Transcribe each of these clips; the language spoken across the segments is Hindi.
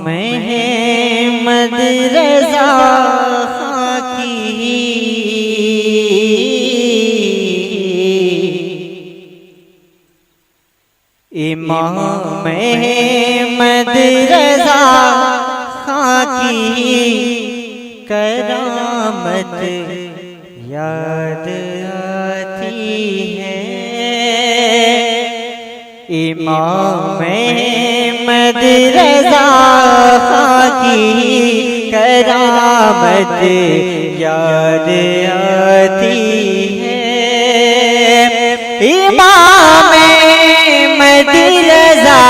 महमद रज़ा की इमाम महमद रज़ा की करामत याद आती है। इमाम महमद रज़ा की करामत याद आती है। इमाम महमद रज़ा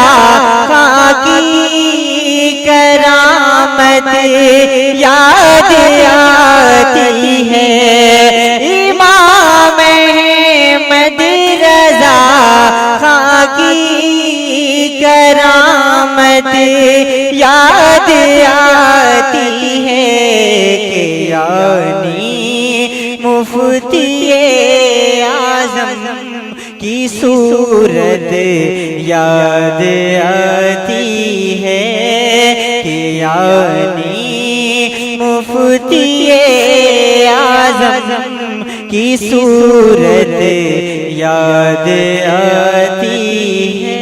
की करामत याद आती है। इमाम महमद रज़ा की करामत याद आती है कि यानी मुफ्ती आज़म की सूरत याद आती है कि यानी मुफ्ती आज़म की सूरत याद आती है।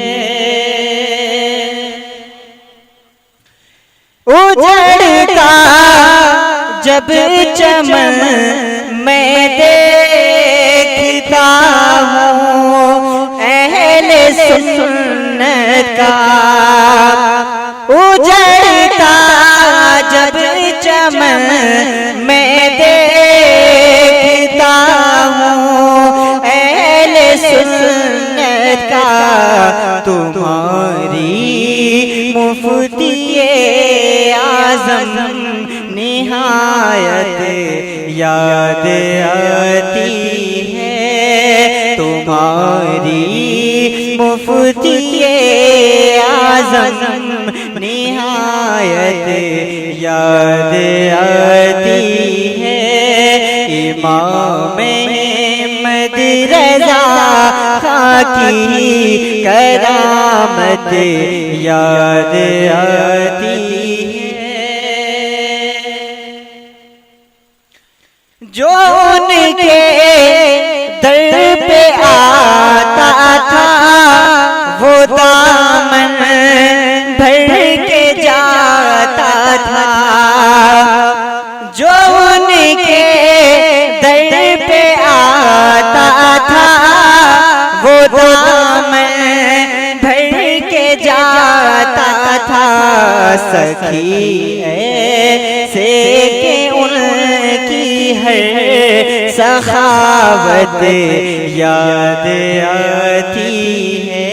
उजड़ता जब चमन मैं देखता हूँ अहले सुन्नत का। उजड़ता जब चमन मैं देखता हूँ अहले सुन्नत का। तुम्हारी मुफ्ती आज़म निहायत याद आती है। तुम्हारी मुफ्ती आज़म निहायत याद आती है। इमाम महमद रज़ा की करामत याद आती है। जो उनके दर पे आता था वो दामन भर के जाता था। जो उनके दर पे आता था वो दामन भर के जाता था। सखी ऐसे के उनकी हर सखावत याद आती है।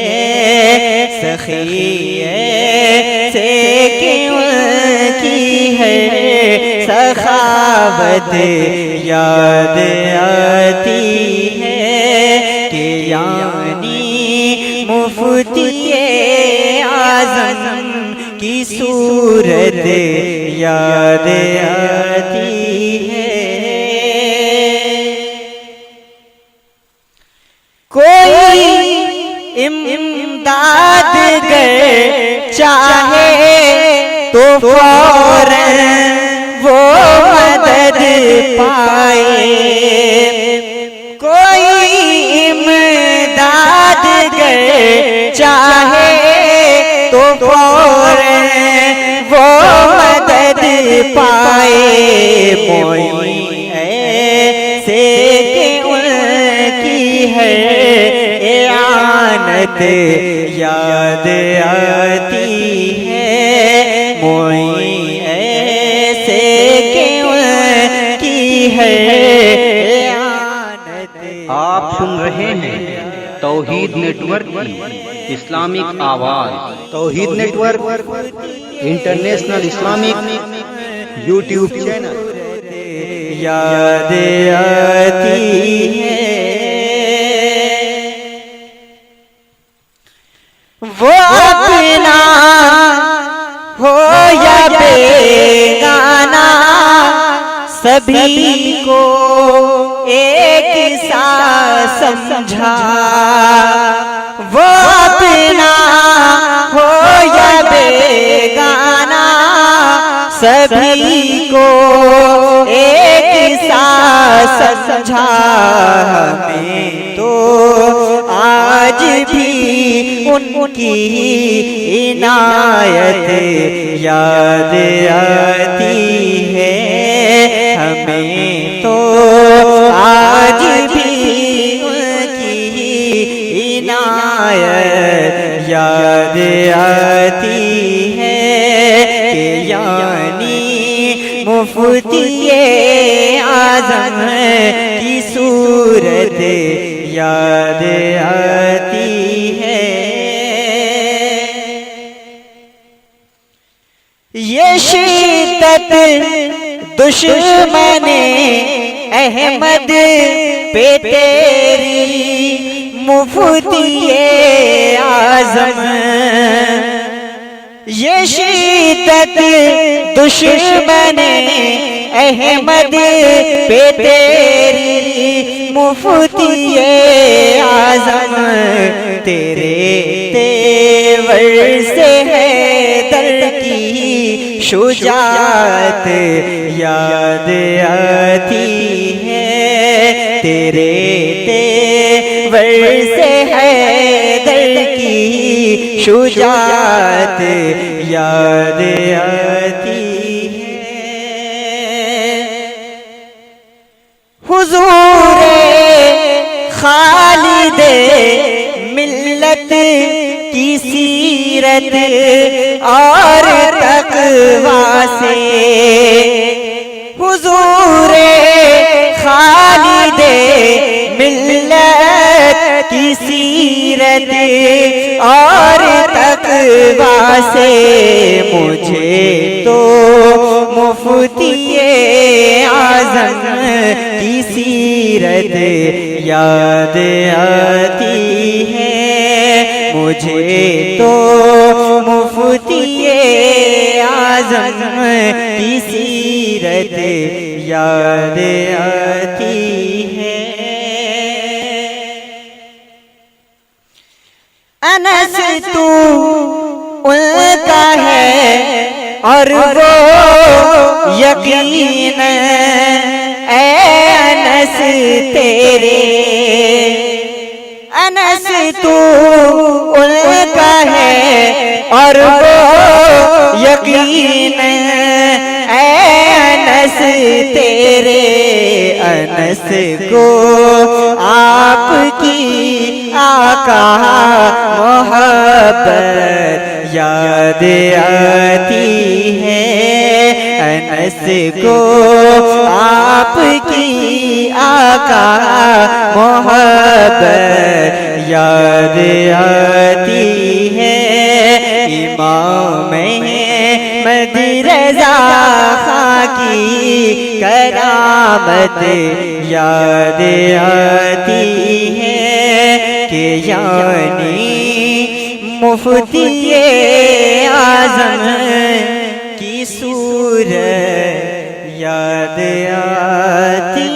सखी ऐसे के उनकी हर सखावत याद आती है कि यानी मुफ्ती आज़म की सूरत याद आती है। कोई इमदाद गर चाहे तो फौरन वो मदद पाए। कोई इमदाद गर चाहे तो फौरन वो मदद पाए। मोई ऐसे के उनकी है आनत याद आती है। मोई ऐसे के उनकी है आनत। आप सुन रहे हैं तौहीद नेटवर्क की इस्लामिक आवाज़। Tauheed network international Islamic YouTube channel याद आती है। वो अपना हो या बेगाना सभी को एक सा समझा। वो अपना हो या बेगाना सभी को एक सा समझा। हमें तो आज भी उनकी इनायत याद आती है। हमें तो आज भी उनकी इनायत याद आती है कि यानी मुफ्ती आज़म की सूरत याद आती है। ये शिद्दत दुश्मने अहमद पे तेरी मुफ्ती आज़म। ये शिद्दत दुश्मने अहमद पे तेरी मुफ्ती आज़म। तेरे तेवर से है दर की शुजात याद आती है। तेरे तेवर से है दर की शुजात याद आती है। हुजूरे खालिदे मिल्लत की सीरत और तक़वा से। हुजूरे खालिदे मिल्लत की सीरत और तक़वा से। मुझे तो मुफ्ती आज़म की सीरत याद आती है। मुझे तो मुफ्ती आज़म की सीरत याद आती है। अनस तू उनका है और वो यकीन ऐ अनस तेरे। अनस तू उनका है और वो यकीन ऐ अनस तेरे। अनस को आपकी आका मोहब्बत याद आती है। अनस को आपकी आका मोहब्बत याद आती है। इमाम अहमद रज़ा खां की करामत याद आती है कि यानी मुफ्ती आज़म की सूरत याद आती